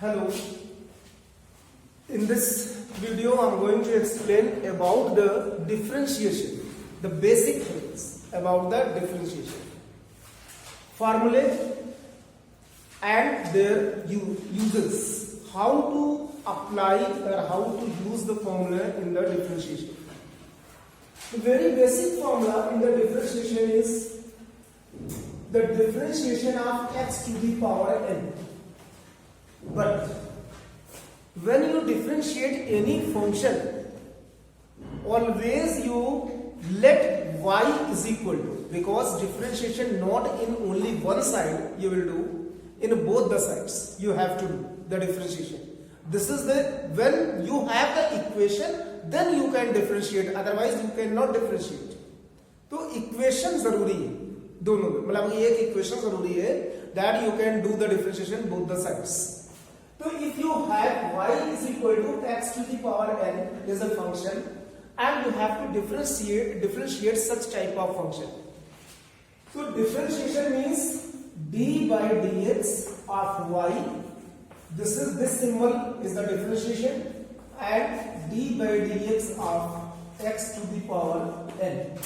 Hello. In this video I am going to explain about the differentiation, the basic things about the differentiation, formulae and their uses, how to apply or how to use the formula in the differentiation. The very basic formula in the differentiation is the differentiation of x to the power n. But when you differentiate any function, always you let y is equal to, because differentiation not in only one side you will do, in both the sides you have to do the differentiation. This is the, when you have the equation then you can differentiate, otherwise you cannot differentiate. तो equation जरूरी है दोनों में, मतलब एक equation जरूरी है that you can do the differentiation both the sides. So if you have y is equal to x to the power n is a function and you have to differentiate such type of function. So differentiation means d by dx of y. This symbol is the differentiation, and d by dx of x to the power n.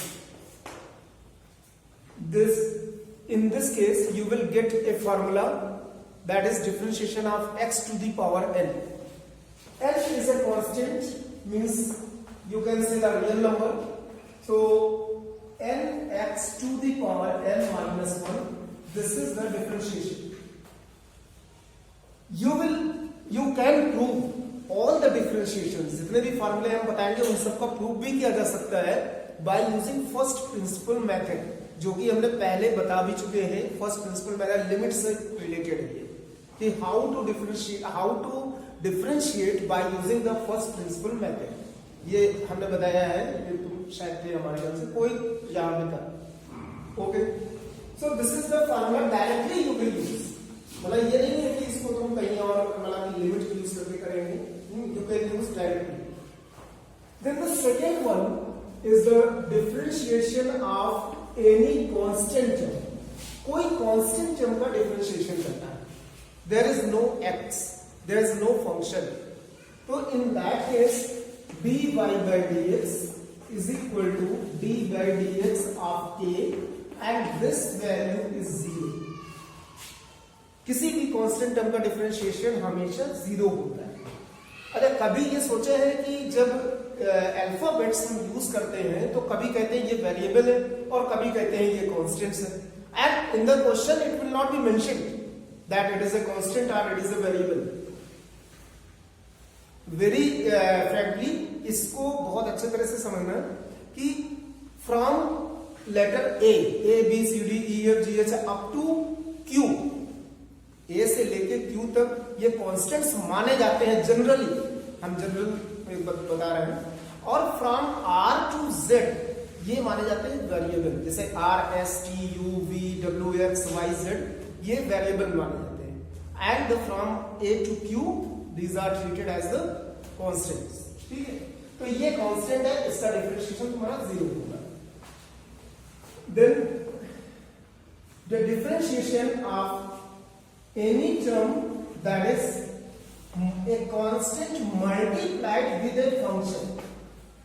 In this case you will get a formula, that is differentiation of x to the power n. N is a constant, means you can say the real number. So n x to the power n minus 1, this is the differentiation. You can prove all the differentiations, जितने भी फॉर्मूले हम बताएंगे उन सबका prove भी किया जा सकता है by using first principle method, जो कि हमने पहले बता भी चुके हैं. फर्स्ट प्रिंसिपल मेथड लिमिट से रिलेटेड है कि how to differentiate by using the first principle method. ये हमने बताया है, ये तुम शायद थे हमारे ख्याल से कोई याद नहीं था. Okay, so this is the formula directly you will use. मतलब ये नहीं है कि इसको तुम कहीं और मतलब लिमिट यूज करके करेंगे, you can use directly. Then the second one is the differentiation of any constant term. कोई कांस्टेंट टर्म का डिफरेंशिएशन करना है. There is no x, there is no function. So in that case, dy by dx is equal to d by dx of a, and this value is 0. किसी भी constant term का differentiation हमेशा 0 होता है. अरे कभी ये सोचे हैं कि जब अल्फाबेट्स हम यूज करते हैं तो कभी कहते हैं ये वेरिएबल है और कभी कहते हैं ये कांस्टेंट्स है, and in the question it will not be mentioned that it is a constant or it is a variable. Very frankly इसको बहुत अच्छे तरह से समझना कि from letter A B C D E F G H up to Q, A से लेके Q तक ये कांस्टेंट्स माने जाते हैं जनरली, हम जनरल बता रहे हैं. और from R to Z ये माने जाते हैं वेरिएबल, जैसे R S T U V W X Y Z ये वेरिएबल माने जाते हैं. And from A to Q these are treated as the constants. ठीक है, तो ये कांस्टेंट है, इसका डिफरेंशिएशन तुम्हारा 0 होगा. Then the differentiation of any term that is a constant multiplied with a function.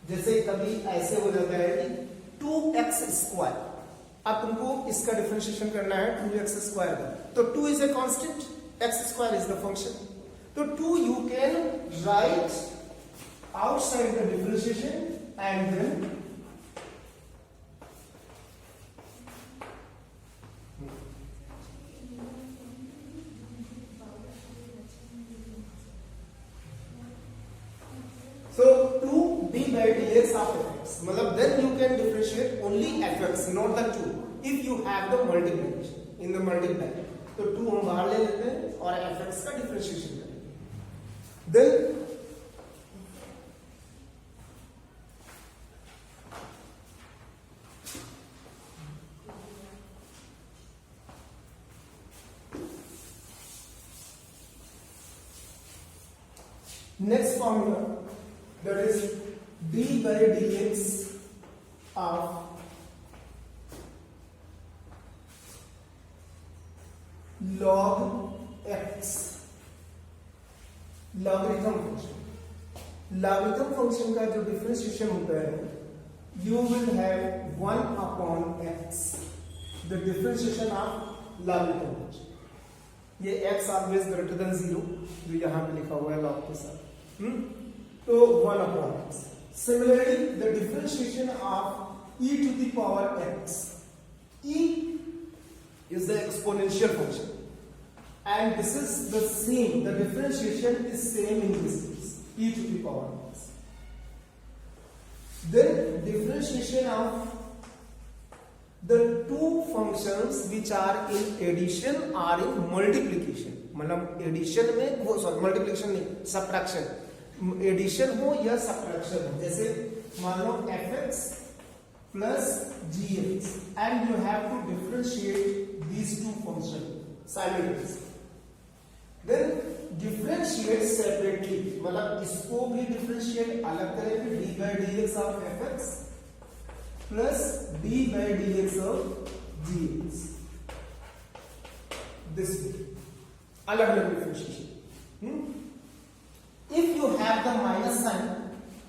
जैसे कभी ऐसे हो जाता है कि 2x स्क्वायर, अब तुमको इसका डिफरेंशिएशन करना है 2x स्क्वायर का, तो 2 is a constant, x square is the function. तो 2 you can write outside the differentiation and then so 2d by dx of fx, मतलब then you can differentiate only fx, not the 2, if you have the multiplication. In the multiply तो 2 हम बाहर ले लेते हैं और fx का differentiation करेंगे. Then next formula, that is d by dx of log x logarithm function, logarithm function का जो डिफरेंशिएशन होता है, you will have 1 upon x, the differentiation of logarithm function. ये x ऑलवेज ग्रेटर देन 0 जो यहाँ पे लिखा हुआ है लॉग के साथ, तो 1 upon x। Similarly the differentiation of e to the power x, e is the exponential function and this is the same, the differentiation is same in this case, e to the power x. Then differentiation of the two functions which are in addition or in multiplication, मतलब addition में वो sorry multiplication नहीं, subtraction, addition हो या subtraction हो, जैसे मान लो fx plus gx and you have to differentiate these two functions simultaneously. Then differentiate separately, मतलब इसको भी differentiate अलग करेंगे, d by dx of fx plus d by dx of gx, this way अलग अलग differentiation. If you have the minus sign,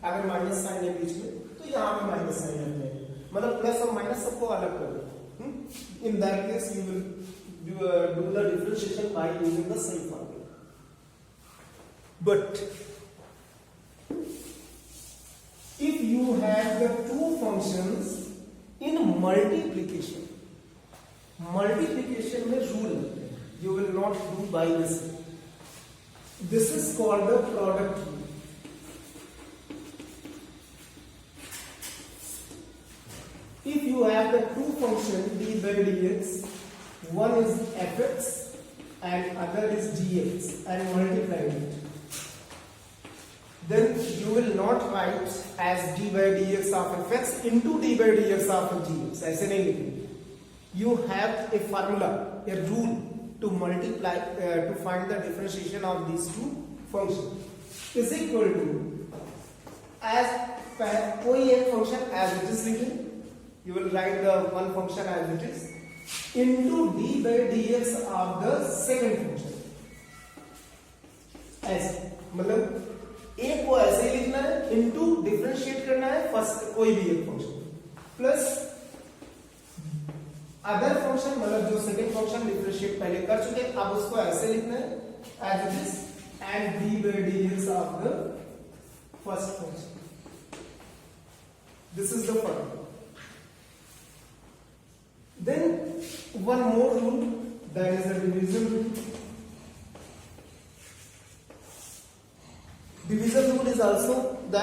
अगर minus sign है बीच में तो यहाँ पे माइनस साइन लग जाएगा, मतलब प्लस और माइनस सबको अलग कर दो। In that case you will do the differentiation by using the same formula. But if you have the two functions in multiplication, multiplication में रूल लगते हैं, you will not do by this is called the product rule. If you have the two functions d by dx, one is fx and other is gx, and multiply it, then you will not write as d by dx of fx into d by dx of gx, ऐसे नहीं लिखेंगे। You have a formula, a rule to multiply, to find the differentiation of these two functions is equal to, as कोई एक function as it is लिखें, you will write the one function as it is into d by dx of the second function, ऐसे, मतलब एक को ऐसे ही लिखना है, into डिफरेंशिएट करना है फर्स्ट कोई भी एक फंक्शन, प्लस अदर फंक्शन, मतलब जो सेकंड फंक्शन डिफरेंशिएट पहले कर चुके अब उसको ऐसे लिखना है as it is and d by dx of the first function. This is the formula. Then one more rule, that is the division rule. Division rule is also the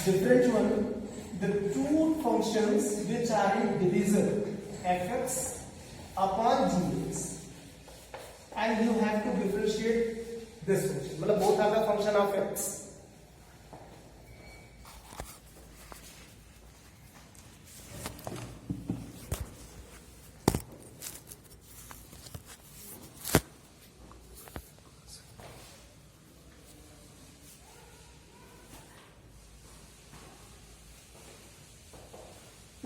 different one, the two functions which are in division, fx upon gx, and you have to differentiate this function, मतलब both are the function of x.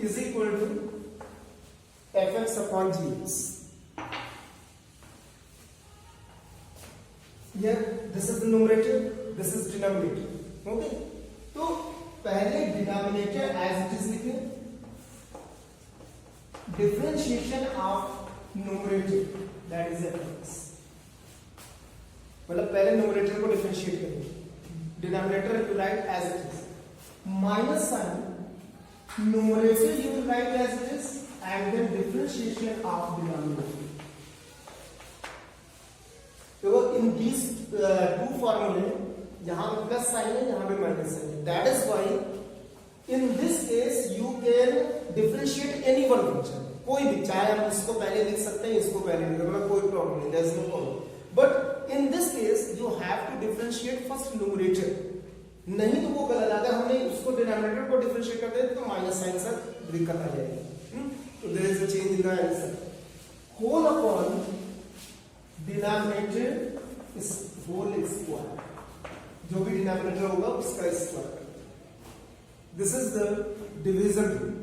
Is equal to fx upon gx. Here this is the numerator, this is denominator. Okay, तो पहले denominator as it is लिखें, differentiation of numerator, that is fx, मतलब पहले numerator को differentiate करेंगे, denominator you write as it is, minus sign, numerator you will write as it is, and then differentiation of denominator. So in these two formulae, यहाँ पे plus sign है, यहाँ पे minus sign है, that is why in this case you can differentiate any one function, कोई भी, चाहे हम इसको पहले लिख सकते हैं, इसको पहले लिख सकते हैं, कोई प्रॉब्लम नहीं, there is no problem. But in this case you have to differentiate first numerator, नहीं तो वो गलत, अगर हमने उसको डिनोमिनेटर को डिफरेंशिएट कर दें तो माइनस साइन से दिक्कत आ जाएगी, तो there is a change in the answer, whole upon denominator is whole square, जो भी डिनोमिनेटर होगा उसका square, this is the division rule.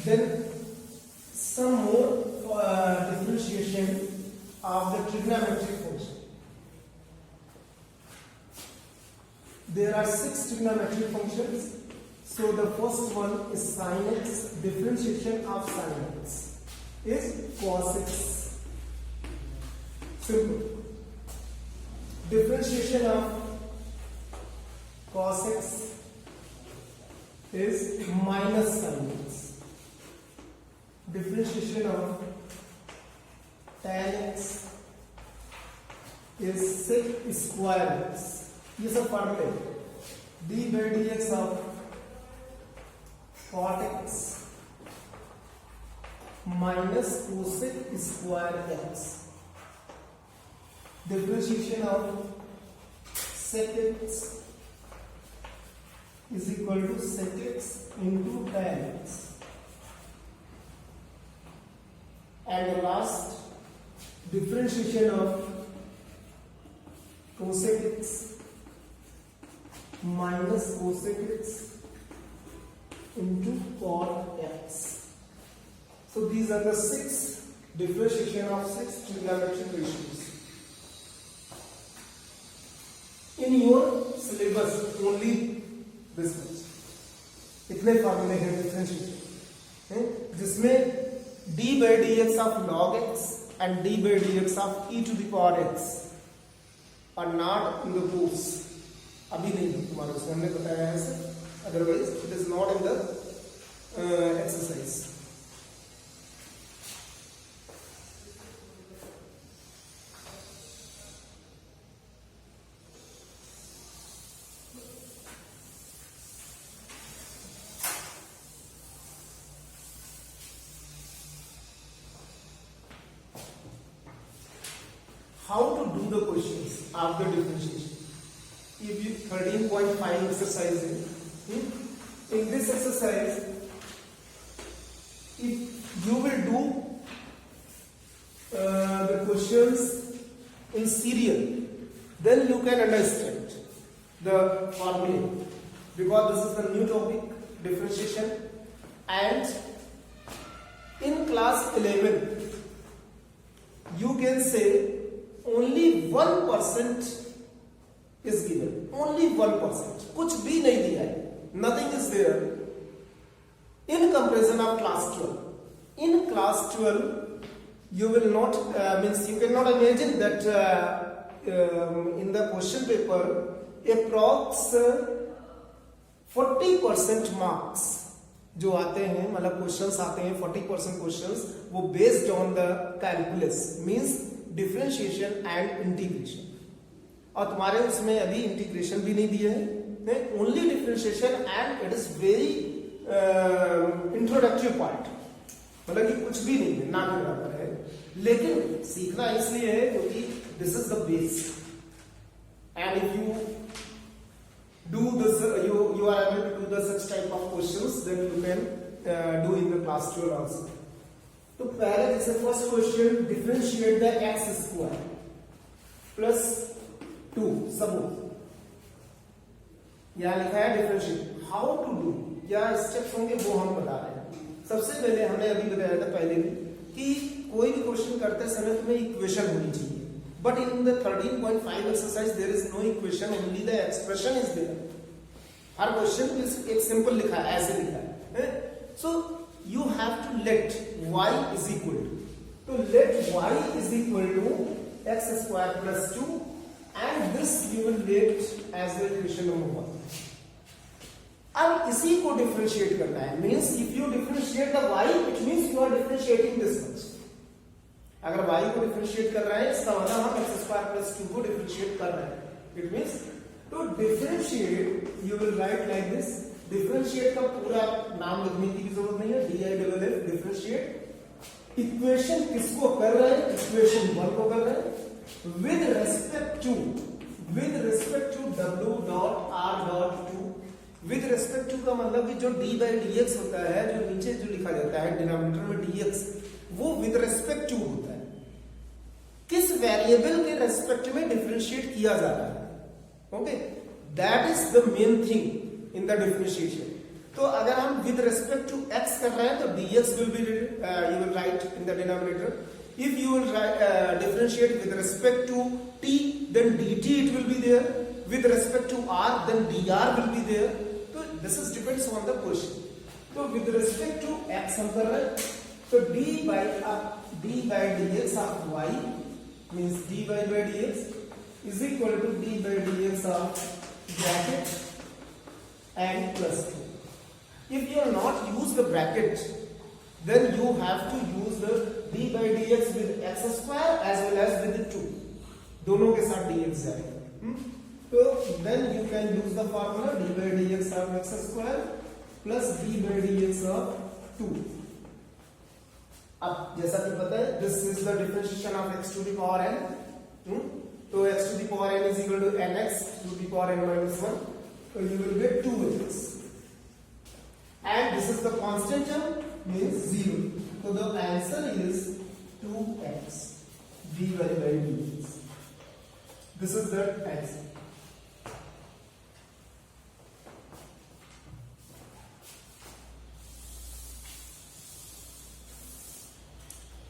Then some more differentiation of the trigonometric function. There are 6 trigonometric functions. So the first one is sin x. Differentiation of sin x is cos x. Simple. Differentiation of cos x is minus sin x. Differentiation of tan x is sec square x. ये सब फॉर्मूले d by dx of cot x minus cosec square x. Differentiation of sec x is equal to sec x into tan x. And the last, differentiation of cosec x minus cosec x into cot x. So these are the 6 differentiation of 6 trigonometric ratios. In your syllabus only this much. इतने फॉर्मूले हैं differentiation, जिसमें d by dx of log x and d by dx of e to the power x are not in the books. अभी नहीं तुम्हारे उसमें हमने बताया है sir, otherwise it is not in the exercise. How to do the questions of the differentiation? If you 13.5 exercise in this exercise, if you will do the questions in serial, then you can understand the formula, because this is the new topic, differentiation. And in class 11 you can say only 1% is given. Only 1%. कुछ भी नहीं दिया है. Nothing is there. In comparison of class 12. In class 12, you will not means you cannot imagine that in the question paper approx 40% marks जो आते हैं, मतलब questions आते हैं 40% क्वेश्चंस, वो based on the calculus means differentiation and integration. और तुम्हारे उसमें अभी इंटीग्रेशन भी नहीं दिया है, only differentiation and it is very introductive part, मतलब कि कुछ भी नहीं है, ना के बराबर है. लेकिन सीखना इसलिए है क्योंकि this is the base. And if you do this, you are able to do the such type of questions that you can do in the class 12 also. तो पहले जैसे first question, differentiate the x square plus 2 सबूत. यहाँ लिखा है differentiate. How to do, क्या steps होंगे वो हम बता रहे हैं. सबसे पहले हमने अभी बताया था पहले भी कि कोई भी क्वेश्चन करते समय तुम्हें इक्वेशन होनी चाहिए. But in the 13.5 exercise there is no equation, only the expression is there. Her question में एक सिंपल लिखा है, ऐसे लिखा है. So you have to let y is equal to, तो let y is equal to x square plus 2 and this you will let as the equation number 1. अब इसी को डिफरेंशिएट करना है. Means if you differentiate the y it means you are differentiating this much. अगर y को differentiate कर रहे हैं इसका मतलब हम x स्क्वायर प्लस 2 को डिफरेंशिएट कर रहे हैं. It means to differentiate you will write like this. Differentiate का पूरा नाम लिखने की जरूरत नहीं है, DIFF डिफरेंशिएट. इक्वेशन किसको कर रहे हैं? इक्वेशन 1 को कर रहे हैं with respect to w dot r dot 2. With respect to का मतलब कि जो d by dx होता है, जो नीचे जो लिखा जाता है डिनोमिनेटर में dx, वो विद रिस्पेक्ट टू होता है. किस वेरिएबल के रेस्पेक्ट में डिफरेंशिएट किया जा रहा है. Okay, that is the main thing in the differentiation. तो अगर हम विद रेस्पेक्ट टू x कर रहे हैं तो dx will be you will write in the denominator. If you will differentiate with respect to t, then dt it will be there. With respect to r, then dr will be there. So this is depends on the question. So with respect to x हम कर रहे हैं, तो d by dx of y means dy by dx is equal to d by dx of bracket and plus 2. If you are not use the bracket, then you have to use the d by dx with x square as well as with 2. दोनों के साथ dx जाएगा. तो then you can use the formula d by dx of x square plus d by dx of 2. अब जैसा कि पता है, this is the differentiation of x to the power n. तो x to the power n is equal to nx to the power n minus 1. So you will get 2x. And this is the constant term, means 0. So the answer is 2x dy by dx. This is the answer.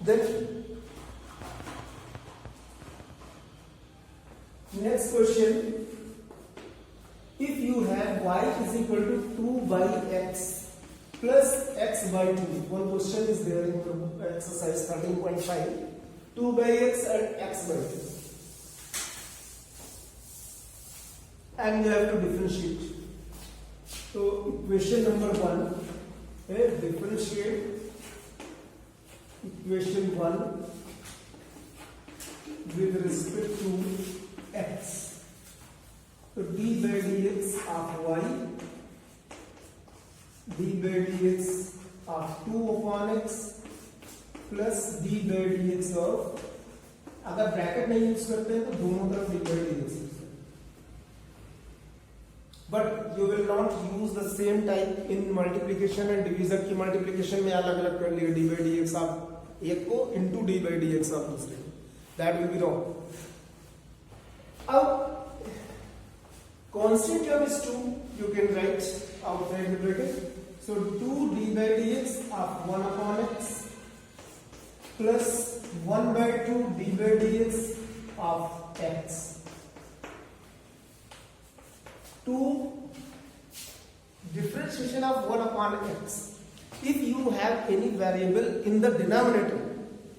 Then next question, if you have y is equal to 2 by x plus x by 2, one question is there in the exercise 13.5, 2 by x and x by 2, and you have to differentiate. So equation number 1, differentiate equation 1 with respect to x. So d by dx of y, d by dx of 2 upon x plus d by dx of, अगर bracket नहीं use करते हैं तो दोनों तरफ d by dx, but you will not use the same type in multiplication and division. की multiplication में अलग अलग कर लिया d by dx ऑफ एक को into d by dx of दूसरे, दैट विल बी रॉन्ग. अब constant term is 2, you can write outside the bracket. So 2 d by dx of 1 upon x plus 1 by 2 d by dx of x. 2 differentiation of 1 upon x. If you have any variable in the denominator,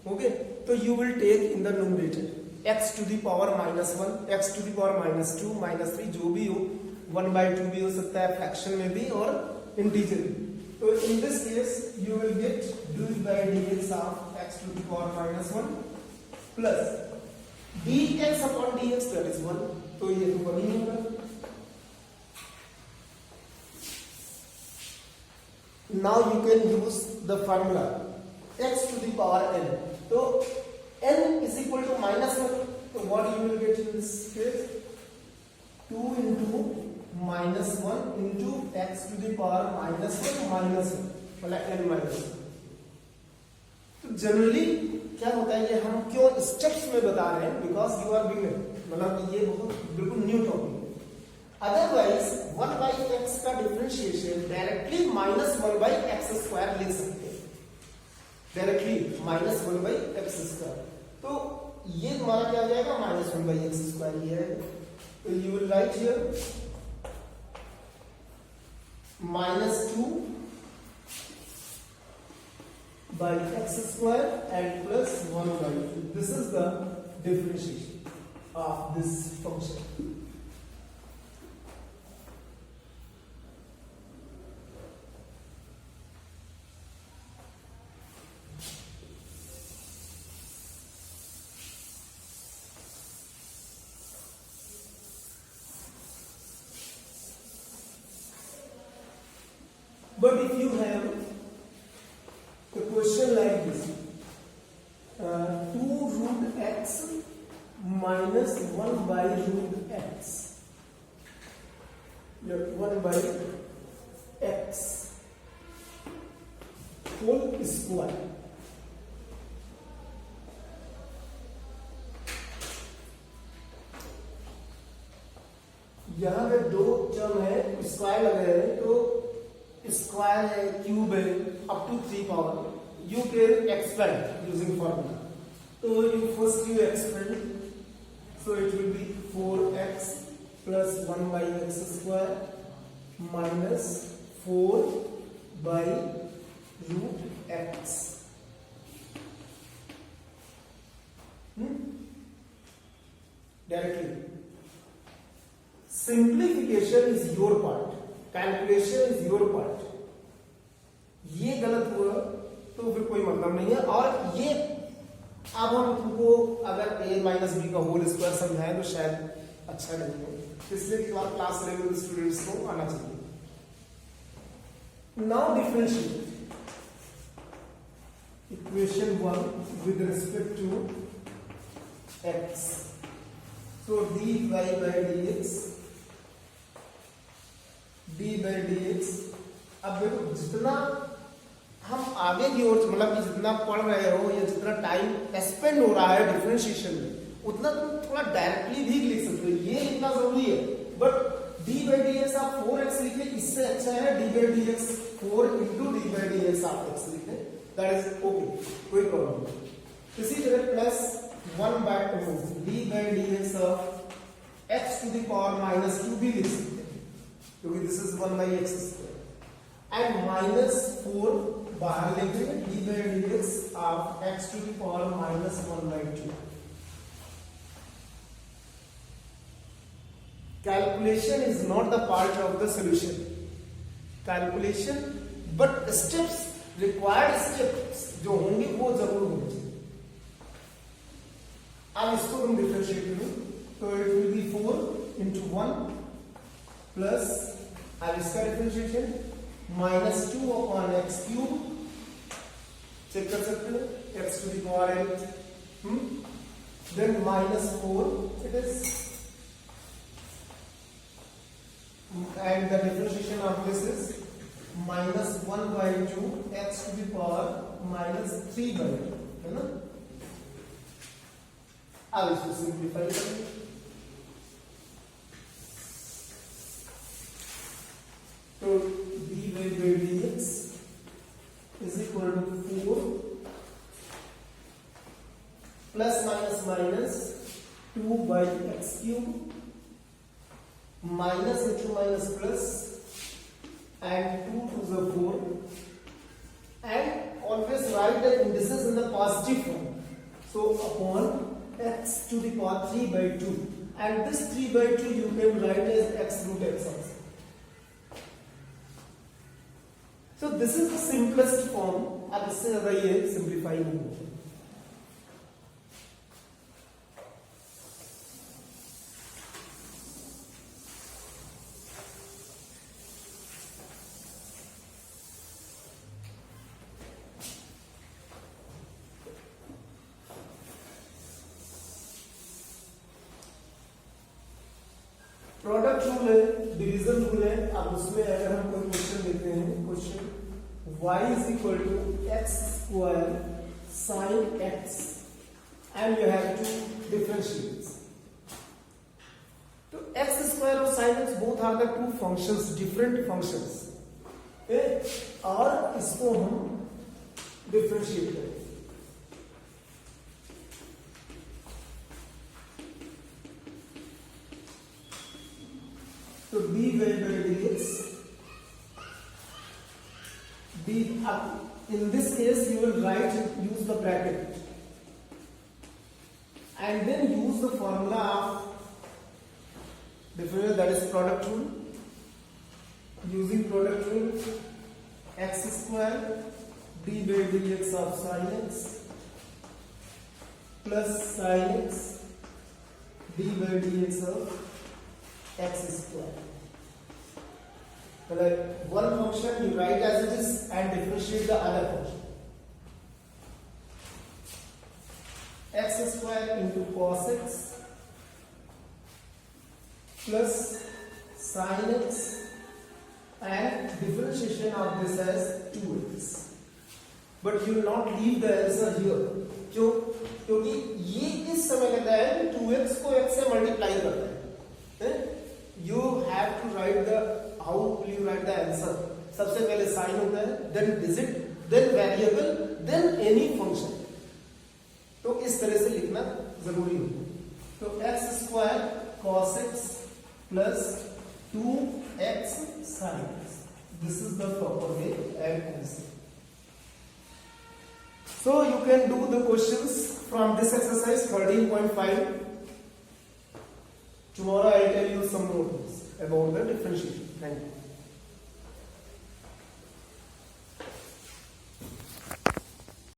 okay, so you will take in the numerator x to the power minus 1, x to the power minus 2, minus 3, जो भी हो, 1 by 2 भी हो सकता है fraction में भी और इंटीजर भी. तो in this case you will get d by dx of x to the power minus 1 plus dx upon dx, that is 1. तो ये तो 1 ही होगा. Now you can use the formula x to the power n. तो n is equal to minus 1. So what you will get in this case? 2 into minus 1 into x to the power minus 1 minus 1, मतलब n minus 1. तो generally क्या होता है, ये हम क्यों steps में बता रहे हैं, बिकॉज यू आर बिगिनर, मतलब ये बहुत बिल्कुल न्यू टॉपिक है. अदरवाइज 1 by x का differentiation directly minus 1 by x square ले सकते हैं, directly minus 1 by x square. तो ये तुम्हारा क्या हो जाएगा, माइनस 1 by x स्क्वायर ये है. तो you will right here minus 2 by x square and plus 1 by 2. This is the differentiation of this function. But if you have a question like this, 2 root x minus 1 by root x, 1 by x whole square. यहाँ पे दो term है, square लग रहे हैं, तो square है, cube है, up to 3 power, you can expand using formula. तो you first you expand, so it will be 4x plus 1 by x square minus 4 by root x. Directly. Simplification is your part, calculation is your part. ये गलत हुआ तो फिर कोई मतलब नहीं है. और ये अब हम तुमको अगर a माइनस बी का होल स्क्वायर समझाएं तो शायद अच्छा नहीं हो, इसलिए क्लास लेवल स्टूडेंट्स को आना चाहिए. Now differentiate equation 1 with respect to x. so dy by dx, d by dx. अब देखो जितना हम आगे की ओर मतलब कि जितना पढ़ रहे हो या जितना टाइम स्पेंड हो रहा है डिफरेंशिएशन में, उतना तुम थोड़ा डायरेक्टली भी लिख सकते हो, ये इतना जरूरी है. बट d by dx आप 4x लिखे, इससे अच्छा है d by dx 4 into d by dx आप x लिखे, दैट इज ओके, कोई प्रॉब्लम नहीं. इसी तरह plus 1 by 2 d by dx of x to the power minus 2 भी लिख सकते हैं क्योंकि this is 1 by x square. And minus 4 बाहर लेंगे, d by dx of x to the power minus 1 by 2. Calculation is not the part of the solution. Calculation, but steps, required steps जो होंगे वो जरूर होंगे. अब इसको तुम डिफरेंशिएट करो तो it will be 4 into 1 plus, अब इसका differentiation minus 2 upon x cube. Check कर सकते हो, x to the power n. Then minus 4 it is, and the differentiation of this is minus 1 by 2 x to the power minus 3 by 2, है ना. अब इसको simplify करें. तो d by dx is equal to 4 plus minus minus 2 by x cube minus into minus plus and 2 to the 4, and always write the indices in the positive form. So upon x to the power 3 by 2, and this 3 by 2 you can write as x root x also. So this is the simplest form. अब इससे ज्यादा ये simplify नहीं होगा. Product rule है, division rule है. अब उसमें अगर हम कोई क्वेश्चन देते हैं, question y is equal to x square sin x and you have to differentiate. तो x square और sin x both are the two functions, different functions. और इसको हम डिफरेंशिएट करें. तो d by dx, d, in this case you will write, use the bracket and then use the formula of differential, that is product rule. Using product rule, x square d by dx of sin x plus sin x d by dx of x square. Like one function you write as it is and differentiate the other function. X square into cos x plus sin x and differentiation of this as 2x. But you will not leave the answer here. क्यों? क्योंकि ये इस समय कहता है कि 2x को x से मल्टीप्लाई करता है. You have to write the, how will you write the answer? सबसे पहले साइन होता है, then digit, then variable, then any function. तो इस तरह से लिखना जरूरी होता है। तो x square cos x plus 2x sin x, this is the proper way and answer. So you can do the questions from this exercise 13.5. Tomorrow I will tell you some more things about the differentiation. Thank you.